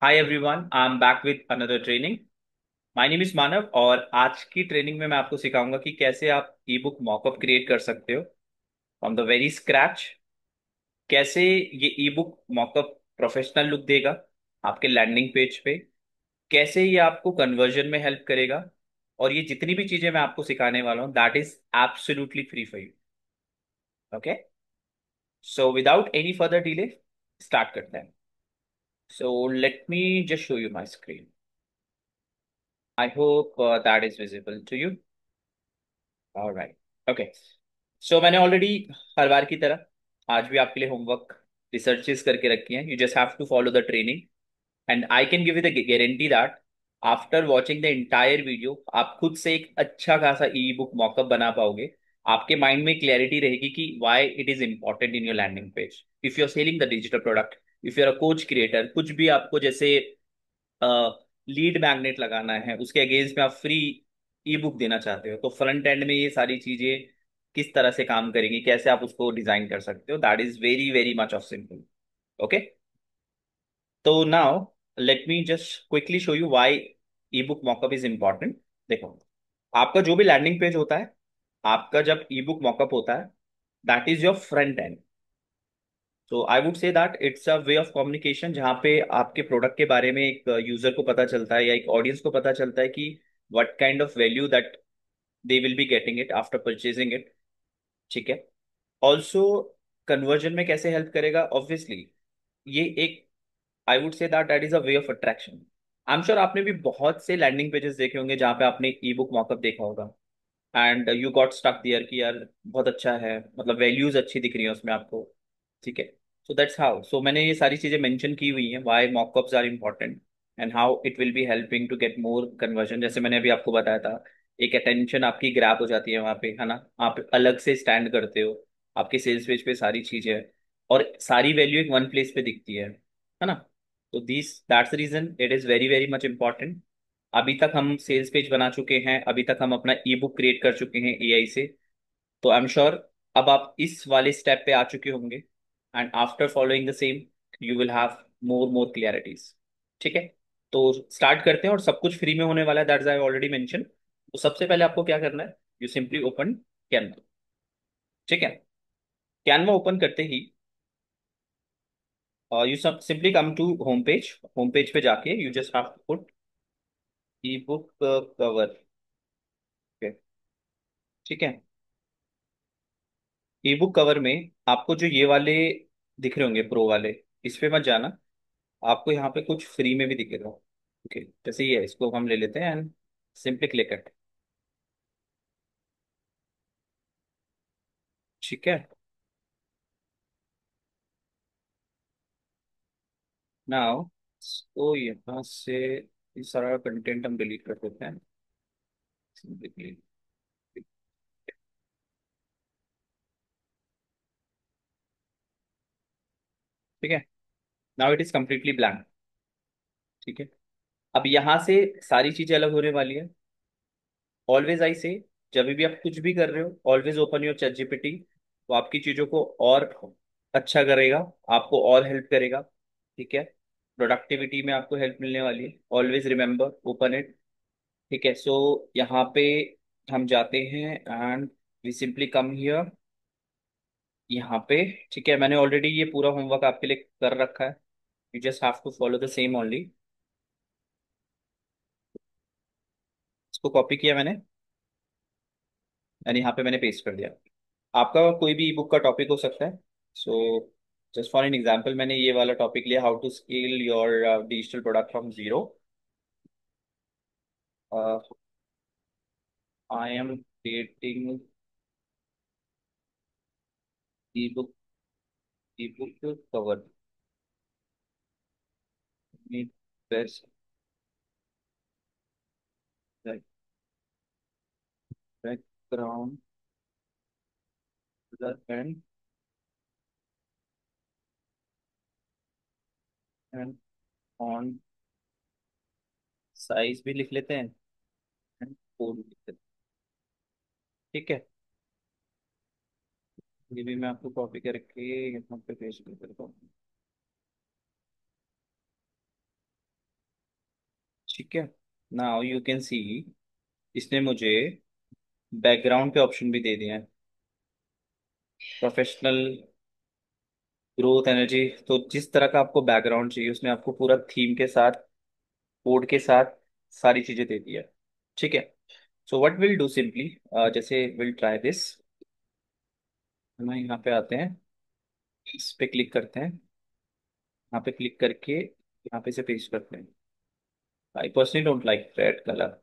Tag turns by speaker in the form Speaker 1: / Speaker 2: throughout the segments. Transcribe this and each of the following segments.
Speaker 1: Hi everyone, I am back with another training. My name is Manav और आज की training में मैं आपको सिखाऊंगा कि कैसे आप ई बुक मॉकअप क्रिएट कर सकते हो फ्रॉम द वेरी स्क्रैच। कैसे ये ई बुक मॉकअप प्रोफेशनल लुक देगा आपके लैंडिंग पेज पे। कैसे ये आपको कन्वर्जन में हेल्प करेगा। और ये जितनी भी चीजें मैं आपको सिखाने वाला हूँ that is absolutely free for you. Okay, so without any further delay start करते हैं। So let me just show you my screen. I hope that is visible to you. Alright, okay. So मैंने already हर बार की तरह आज भी आपके लिए homework researches करके रखी हैं। You just have to follow the training and I can give you the guarantee that after watching the entire video आप खुद से एक अच्छा खासा ई बुक मॉकअप बना पाओगे। आपके माइंड में क्लैरिटी रहेगी कि why it is important in your landing page if you are selling the digital product. If you are a coach creator, कुछ भी आपको जैसे लीड मैग्नेट लगाना है, उसके अगेंस्ट में आप फ्री ई बुक देना चाहते हो, तो फ्रंट एंड में ये सारी चीजें किस तरह से काम करेंगी, कैसे आप उसको डिजाइन कर सकते हो, that is very very much of simple. Okay, तो now let me just quickly show you why e book mockup is important. देखो, आपका जो भी लैंडिंग पेज होता है, आपका जब ई बुक मॉकअप होता है, that is your front end. तो I would say that it's a way of communication जहाँ पे आपके प्रोडक्ट के बारे में एक यूजर को पता चलता है या एक ऑडियंस को पता चलता है कि what kind of value that they will be getting it after purchasing it. ठीक है। ऑल्सो कन्वर्जन में कैसे हेल्प करेगा, ऑब्वियसली ये एक, आई would say that that is a way of attraction. I am sure आपने भी बहुत से लैंडिंग पेजेस देखे होंगे जहाँ पे आपने ई बुक मॉकअप देखा होगा एंड यू गॉट स्टक दियर कि यार बहुत अच्छा है, मतलब वैल्यूज अच्छी दिख रही है उसमें आपको। ठीक है। सो दैट्स हाउ, सो मैंने ये सारी चीजें मेंशन की हुई हैं why mockups are important and how it will be helping to get more conversion. जैसे मैंने अभी आपको बताया था, एक अटेंशन आपकी ग्रैब हो जाती है वहां पे, है ना। आप अलग से स्टैंड करते हो, आपके सेल्स पेज पे सारी चीजें हैं और सारी वैल्यू एक वन प्लेस पे दिखती है ना। तो this that's reason it is very very much important. अभी तक हम सेल्स पेज बना चुके हैं, अभी तक हम अपना ई बुक क्रिएट कर चुके हैं एआई से। तो आई एम श्योर अब आप इस वाले स्टेप पे आ चुके होंगे and after following the same you will have more clarities. ठीक है। तो स्टार्ट करते हैं और सब कुछ फ्री में होने वाला है, दैट्स आई ऑलरेडी मेंशन। तो सबसे पहले आपको क्या करना है, यू सिंपली ओपन कैनवा। ठीक है। कैनवा ओपन करते ही you simply come to home page. Home page पे जाके you just have to put e book cover. ठीक है। ई बुक कवर में आपको जो ये वाले दिख रहे होंगे प्रो वाले, इस पे मत जाना। आपको यहाँ पे कुछ फ्री में भी दिखेगा। ओके, जैसे ये है, इसको हम ले लेते हैं एंड सिंपली क्लिक इट। ठीक है। नाउ तो यहाँ से ये सारा कंटेंट हम डिलीट कर देते हैं सिंपली। ठीक है। Now it is completely blank. ठीक है। अब यहाँ से सारी चीजें अलग होने वाली है। ऑलवेज आई से, जब भी आप कुछ भी कर रहे हो, always open your chat GPT. वो आपकी चीजों को और अच्छा करेगा, आपको और हेल्प करेगा। ठीक है। प्रोडक्टिविटी में आपको हेल्प मिलने वाली है, ऑलवेज रिमेंबर ओपन इट। ठीक है। सो यहाँ पे हम जाते हैं and we simply come here, यहाँ पे। ठीक है, मैंने ऑलरेडी ये पूरा होमवर्क आपके लिए कर रखा है। You just have to follow the same only. इसको कॉपी किया मैंने एंड यहाँ पे मैंने पेस्ट कर दिया। आपका कोई भी ई बुक का टॉपिक हो सकता है। So just for an example मैंने ये वाला टॉपिक लिया, how to scale your digital product from zero. I am creating ebook, E book cover best background and and on size भी लिख लेते हैं एंड कोड भी लिख लेते हैं। ठीक है। ये भी मैं आपको कॉपी करके यहाँ पे पेस्ट कर देता हूँ। ठीक है। नाउ यू कैन सी, इसने मुझे बैकग्राउंड के ऑप्शन भी दे दिए हैं। Professional growth energy. तो जिस तरह का आपको बैकग्राउंड चाहिए उसने आपको पूरा थीम के साथ, कोड के साथ सारी चीजें दे दी है। ठीक है। So what will do simply, जैसे विल ट्राई दिस। हम यहाँ पे आते हैं, इस पे क्लिक करते हैं, यहाँ पे क्लिक करके यहाँ पे से पेस्ट करते हैं। I personally don't like red colour,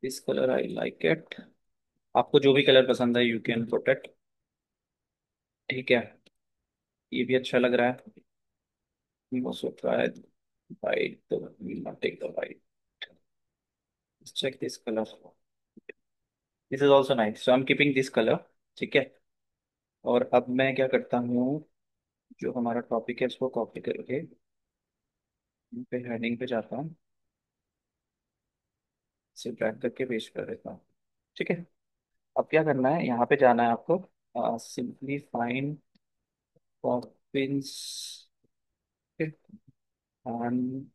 Speaker 1: this colour I like it. आपको जो भी कलर पसंद है यू कैन पुट इट। ठीक है, ये भी अच्छा लग रहा है। We also try white, so we'll not take the white. Let's check this color. This is also nice. So I'm keeping this color. ठीक है। और अब मैं क्या करता हूँ, जो हमारा टॉपिक है उसको कॉपी करके यहाँ पे हेडिंग पे जाता हूँ, इसे ड्रैग करके पेस्ट कर देता हूँ। ठीक है। अब क्या करना है, यहाँ पे जाना है आपको, simply find Poppins and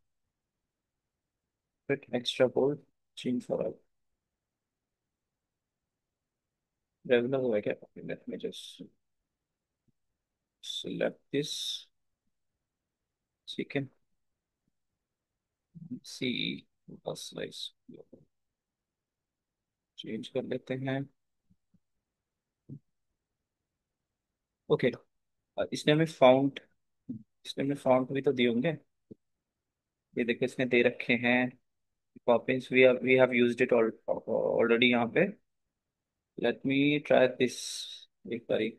Speaker 1: fit extra bold change for regular हुआ है क्या? Let me just select this। ठीक है। सी बस स्लाइस चेंज कर लेते हैं। ओके। इसने हमें फाउंट, इसने हमें फाउंट भी तो दिए होंगे। ये देखो इसने दे रखे हैं Poppins, we have used it already यहाँ पे। लेट मी ट्राई दिस एक बारी।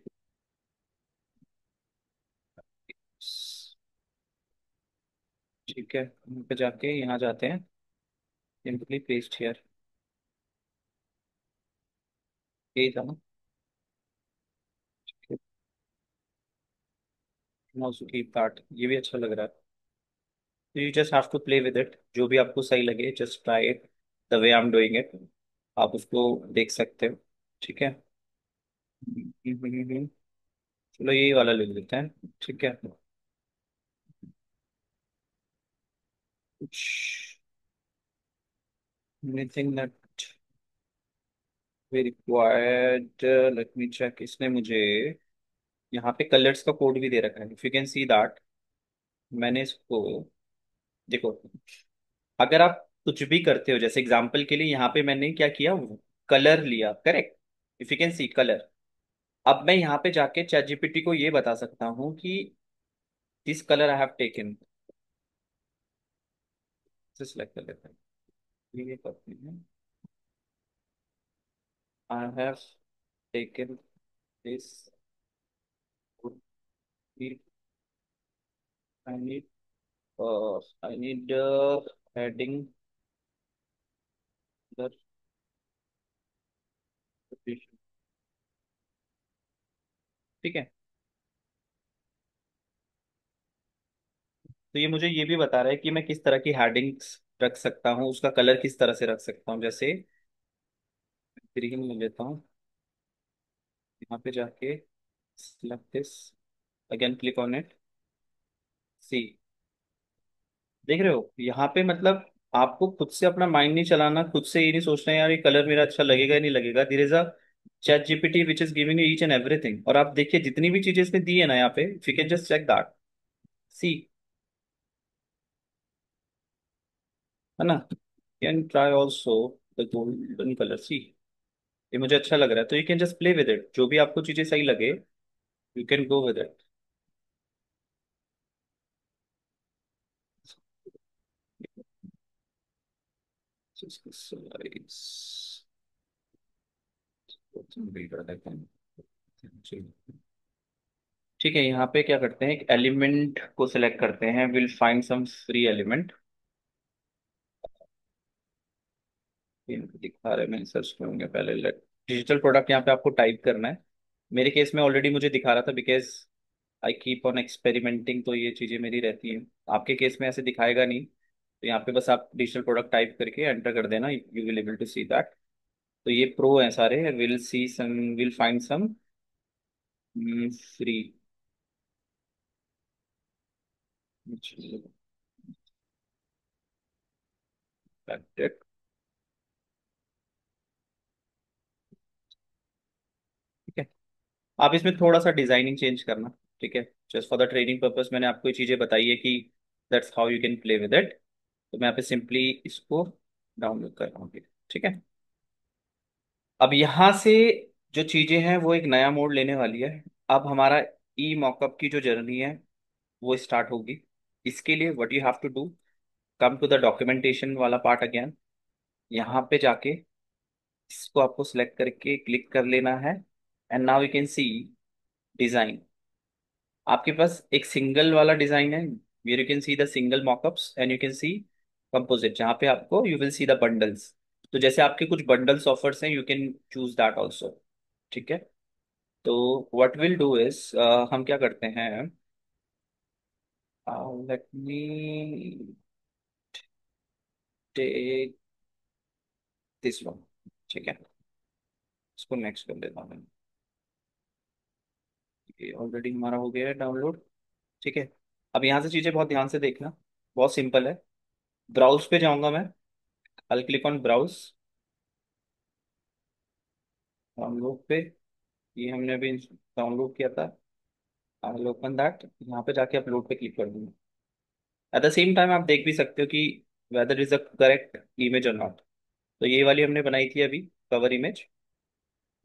Speaker 1: ठीक है, यहाँ पे जाके यहाँ जाते हैं, सिंपली पेस्ट हियर। यही था ना? ऑल्सो कीप दैट, ये भी अच्छा लग रहा है। तो you just have to play with it, जो भी आपको सही लगे just try it the way I am doing it. आप उसको देख सकते हो। ठीक है। चलो यही वाला ले लेते हैं। ठीक है। कुछ anything that we required, let me check. इसने मुझे यहाँ पे कलर्स का कोड भी दे रखा है, if you can see that. मैंने इसको, देखो, अगर आप कुछ भी करते हो, जैसे एग्जांपल के लिए यहाँ पे मैंने क्या किया, कलर लिया, correct. If you can C colour. अब मैं यहाँ पे जाके चैट जीपीटी को ये बता सकता हूँ कि this colour I have taken, select कर लेते हैं, ये करते हैं, I have taken this, I need, I need heading, ठीक है। तो ये मुझे ये भी बता रहा है कि मैं किस तरह की हेडिंग्स रख सकता हूँ, उसका कलर किस तरह से रख सकता हूँ। जैसे ग्रीन ले लेता हूँ, यहाँ पे जाके select this, again click on it, see. देख रहे हो यहाँ पे, मतलब आपको खुद से अपना माइंड नहीं चलाना, खुद से ये नहीं सोचना यार ये कलर मेरा अच्छा लगेगा या नहीं लगेगा। There is a ChatGPT which is giving you each and everything. और आप देखिए जितनी भी चीजें इसने दी है ना यहाँ पे, if you can just check that, see, है ना? Can try also the golden colour, see. ये मुझे अच्छा लग रहा है, तो you can just play with it, जो भी आपको चीजें सही लगे you can go with it. ठीक है, यहाँ पे क्या करते हैं, एक एलिमेंट को सिलेक्ट करते हैं, will find some free element. दिखा रहे, मैंने सर्च करूंगा पहले। डिजिटल प्रोडक्ट यहाँ पे आपको टाइप करना है। मेरे केस में ऑलरेडी मुझे दिखा रहा था, because I keep on experimenting, तो ये चीज़ें मेरी रहती हैं। आपके केस में ऐसे दिखाएगा नहीं, तो यहाँ पे बस आप डिजिटल प्रोडक्ट टाइप करके एंटर कर देना, you will able to see that. तो ये प्रो हैं सारे, will see some, will find some free. ठीक है, आप इसमें थोड़ा सा डिजाइनिंग चेंज करना। ठीक है, just for the training purpose मैंने आपको ये चीजें बताई है कि that's how you can play with it. तो मैं यहाँ पे सिंपली इसको डाउनलोड कर रहा हूँ। ठीक है, अब यहाँ से जो चीजें हैं वो एक नया मोड लेने वाली है। अब हमारा ई मॉकअप की जो जर्नी है वो स्टार्ट होगी। इसके लिए what you have to do, come to the documentation वाला पार्ट अगेन। यहाँ पे जाके इसको आपको सिलेक्ट करके क्लिक कर लेना है, and now you can see design. आपके पास एक सिंगल वाला डिजाइन है, where you can see the single mockups, and you can see composite जहाँ पे आपको you will see the bundles. तो जैसे आपके कुछ बंडल्स ऑफर्स हैं, you can choose that also. ठीक है, तो व्हाट विल डू इज, हम क्या करते हैं, let me take this one. ठीक है, इसको नेक्स्ट कर देता हूँ मैं। ये ऑलरेडी हमारा हो गया है डाउनलोड। ठीक है, अब यहाँ से चीज़ें बहुत ध्यान से देखना, बहुत सिंपल है। ब्राउज पे जाऊंगा मैं, I click on browse, download पे। ये हमने अभी डाउनलोड किया था, आई विल ओपन दैट। यहाँ पे जाके अपलोड पे क्लिक कर दूंगा। एट द सेम टाइम आप देख भी सकते हो कि whether is the correct image और नॉट। तो ये वाली हमने बनाई थी अभी, cover image.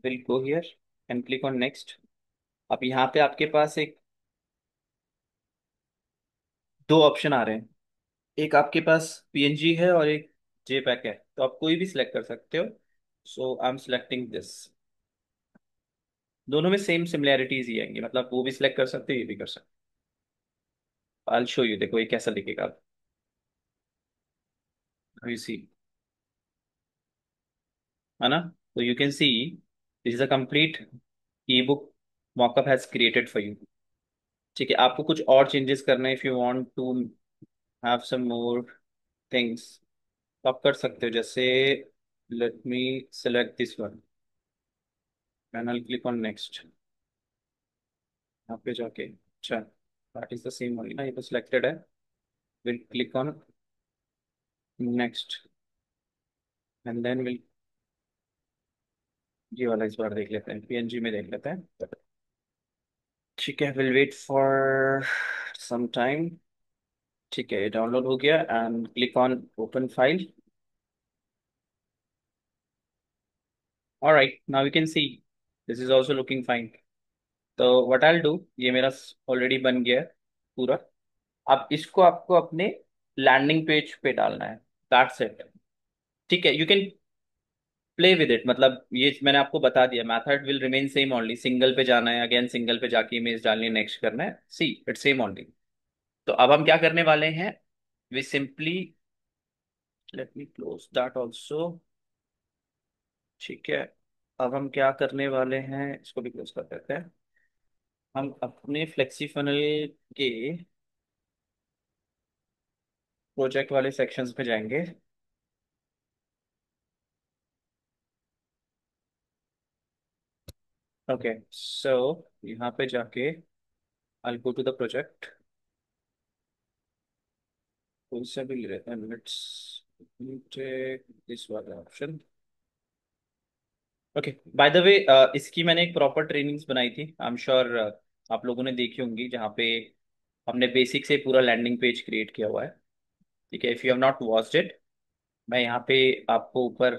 Speaker 1: Will go here and click on next. अब यहाँ पे आपके पास एक दो ऑप्शन आ रहे हैं, एक आपके पास पीएनजी है और एक जेपैक है, तो आप कोई भी सिलेक्ट कर सकते हो। सो आई एम सिलेक्टिंग दिस। दोनों में सेम सिमिलैरिटीज ही आएंगी, मतलब वो भी सिलेक्ट कर सकते हो, ये भी कर सकते हो। आई शो यू, देखो ये कैसा दिखेगा। यू सी, है ना? तो you can see this is a complete e book mockup has created for you. ठीक है, आपको कुछ और चेंजेस करने, if you want to have some more things, तो आप कर सकते हो। जैसे let me select this one and I click on next. यहाँ पे जाके, अच्छा that is the same only ना, ये तो सिलेक्टेड है। Will click on next and then will, ये वाला इस बार देख लेते हैं, पीएनजी में देख लेते हैं। ठीक है, will wait for some time. ठीक है, ये डाउनलोड हो गया and click on open file. Alright, now you can see this is also looking fine. तो व्हाट आई विल डू, ये मेरा ऑलरेडी बन गया है पूरा। अब इसको आपको अपने लैंडिंग पेज पे डालना है, दैट्स इट। ठीक है, you can play with it, मतलब ये मैंने आपको बता दिया, method will remain same only. Single पे जाना है, अगेन सिंगल पे जाके इमेज डालनी है, नेक्स्ट करना है, सी इट सेम ओनली। तो अब हम क्या करने वाले हैं, we simply, let me close that also. ठीक है, अब हम क्या करने वाले हैं, इसको भी क्लोज कर देते हैं। हम अपने फ्लेक्सी फनल के प्रोजेक्ट वाले सेक्शंस पे जाएंगे। ओके, सो यहाँ पे जाके आई गो टू द प्रोजेक्ट, कोई सा भी ले लेते हैं। लेट्स टेक दिस वाला option. Okay, by the way, इसकी मैंने एक प्रॉपर ट्रेनिंग्स बनाई थी, आई एम श्योर आप लोगों ने देखी होंगी, जहाँ पे हमने बेसिक से पूरा लैंडिंग पेज क्रिएट किया हुआ है। ठीक है, if you have not watched it, मैं यहाँ पे आपको ऊपर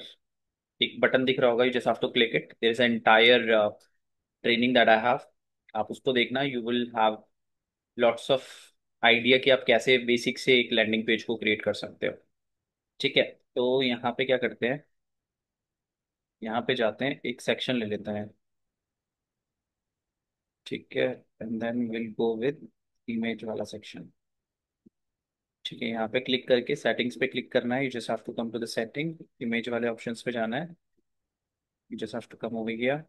Speaker 1: एक बटन दिख रहा होगा, you just have to click it, there is an entire training that I have. आप उसको देखना, you will have lots of idea कि आप कैसे बेसिक से एक लैंडिंग पेज को क्रिएट कर सकते हो। ठीक है, तो यहाँ पे क्या करते हैं, यहाँ पे जाते हैं, एक सेक्शन ले लेते हैं। ठीक है, and then will go with image वाला सेक्शन। ठीक है, यहाँ पे क्लिक करके सेटिंग्स पे क्लिक करना है, you just have to come to the setting, image वाले ऑप्शंस पे जाना है, you just have to come over here.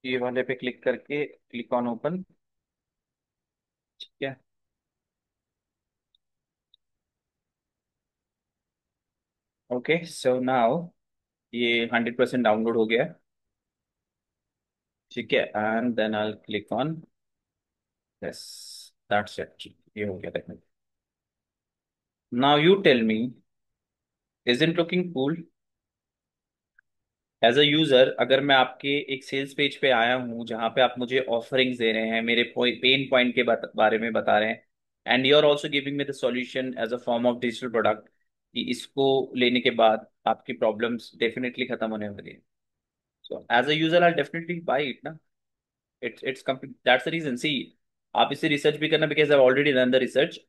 Speaker 1: ये वाले पे क्लिक करके क्लिक ऑन ओपन। ठीक है, ओके, सो नाउ ये 100% डाउनलोड हो गया है। ठीक है, and then I click on yes, that's it, ये हो गया देखो। Now you tell me, is it looking cool? As a user, अगर मैं आपके एक सेल्स पेज पे आया हूँ जहाँ पे आप मुझे ऑफरिंग्स दे रहे हैं, मेरे पेन पॉइंट के बारे में बता रहे हैं, and you are also giving me the solution as a form of digital product, कि इसको लेने के बाद आपकी प्रॉब्लम्स डेफिनेटली खत्म होने वाली है, so as a user I definitely buy it ना। It's complete, that's the reason. See, आप इसे रिसर्च भी करना, because I already done the research.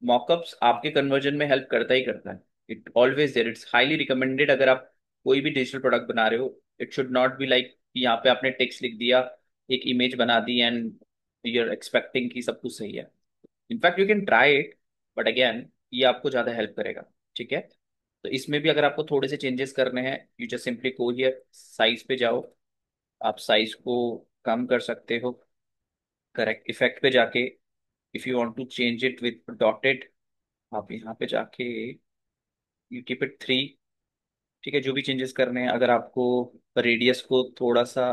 Speaker 1: Mockups आपके कन्वर्जन में हेल्प करता ही करता है। It always there, it's highly recommended. अगर आप कोई भी डिजिटल प्रोडक्ट बना रहे हो, it should not be like यहाँ पे आपने टेक्स्ट लिख दिया, एक इमेज बना दी एंड यू आर एक्सपेक्टिंग कि सब कुछ सही है। In fact you can try it, but again ये आपको ज़्यादा हेल्प करेगा। ठीक है, तो इसमें भी अगर आपको थोड़े से चेंजेस करने हैं, you just simply go here, size पे जाओ, आप साइज को कम कर सकते हो। करेक्ट इफेक्ट पे जाके, if you want to change it with dotted, आप यहाँ पे जाके यू कीप इट 3। ठीक है, जो भी चेंजेस करने हैं, अगर आपको रेडियस को थोड़ा सा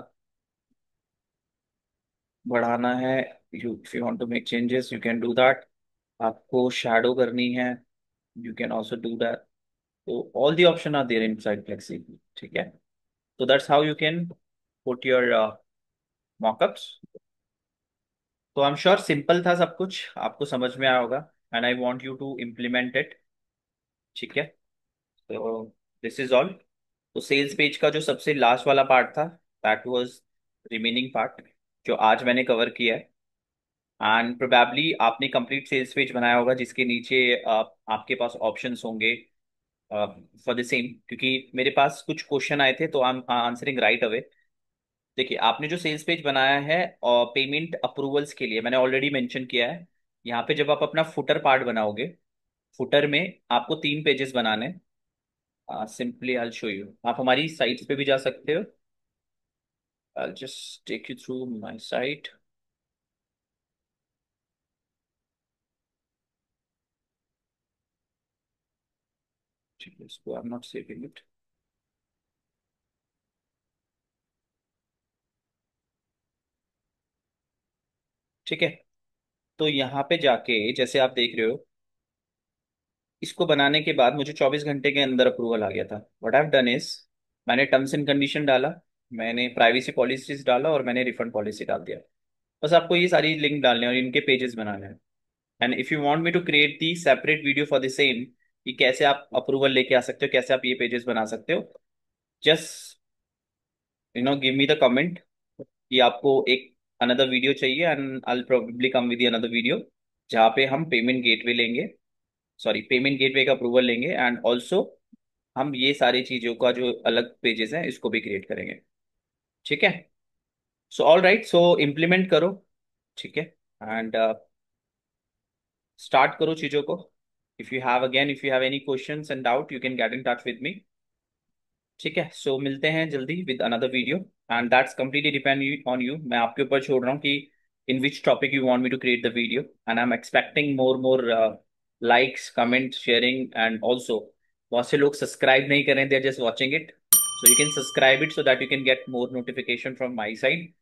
Speaker 1: बढ़ाना है, you if you want to make changes you can do that. आपको शैडो करनी है, you can also do that. तो all the option are there inside Flexi. ठीक है, तो that's how you can put your mockups. तो I am sure simple था सब कुछ, आपको समझ में आया होगा, and I want you to implement it. ठीक है, तो दिस इज ऑल। तो सेल्स पेज का जो सबसे लास्ट वाला पार्ट था, दैट वाज रिमेनिंग पार्ट, जो आज मैंने कवर किया है। एंड प्रोबेबली आपने कंप्लीट सेल्स पेज बनाया होगा, जिसके नीचे आपके पास ऑप्शंस होंगे फॉर द सेम, क्योंकि मेरे पास कुछ क्वेश्चन आए थे, तो I M answering right away. देखिए, आपने जो सेल्स पेज बनाया है और पेमेंट अप्रूवल्स के लिए, मैंने ऑलरेडी मेंशन किया है। यहाँ पे जब आप अपना फुटर पार्ट बनाओगे, फुटर में आपको 3 पेजेस बनाने। सिंपली आई शो यू, आप हमारी साइट्स पे भी जा सकते हो। I'll just take you through my site. ठीक है, इसको I'm not saving it. ठीक है, तो यहाँ पे जाके जैसे आप देख रहे हो, इसको बनाने के बाद मुझे 24 घंटे के अंदर अप्रूवल आ गया था। व्हाट आई डन इज, मैंने टर्म्स एंड कंडीशन डाला, मैंने प्राइवेसी पॉलिसीज डाला, और मैंने रिफंड पॉलिसी डाल दिया। बस आपको ये सारी लिंक डालने हैं और इनके पेजेस बनाने हैं। And if you want me to create the separate video for the same, कि कैसे आप अप्रूवल लेके आ सकते हो, कैसे आप ये पेजेस बना सकते हो, just give me the comment कि आपको एक अनदर वीडियो चाहिए, and I probably come with another video, जहाँ पे हम पेमेंट गेटवे लेंगे, सॉरी पेमेंट गेटवे का अप्रूवल लेंगे, एंड ऑल्सो हम ये सारी चीजों का जो अलग पेजेस हैं इसको भी क्रिएट करेंगे। ठीक है, so all right, so implement करो। ठीक है, एंड स्टार्ट करो चीजों को। If you have any questions and doubt, you can get in touch with me. ठीक है, सो मिलते हैं जल्दी with another video, and that's completely depend on you. मैं आपके ऊपर छोड़ रहा हूँ कि in which topic you want me to create the video, and I am expecting more likes, comment, sharing, and also बहुत से लोग सब्सक्राइब नहीं करें, they are just watching it, so you can subscribe it so that you can get more notification from my side.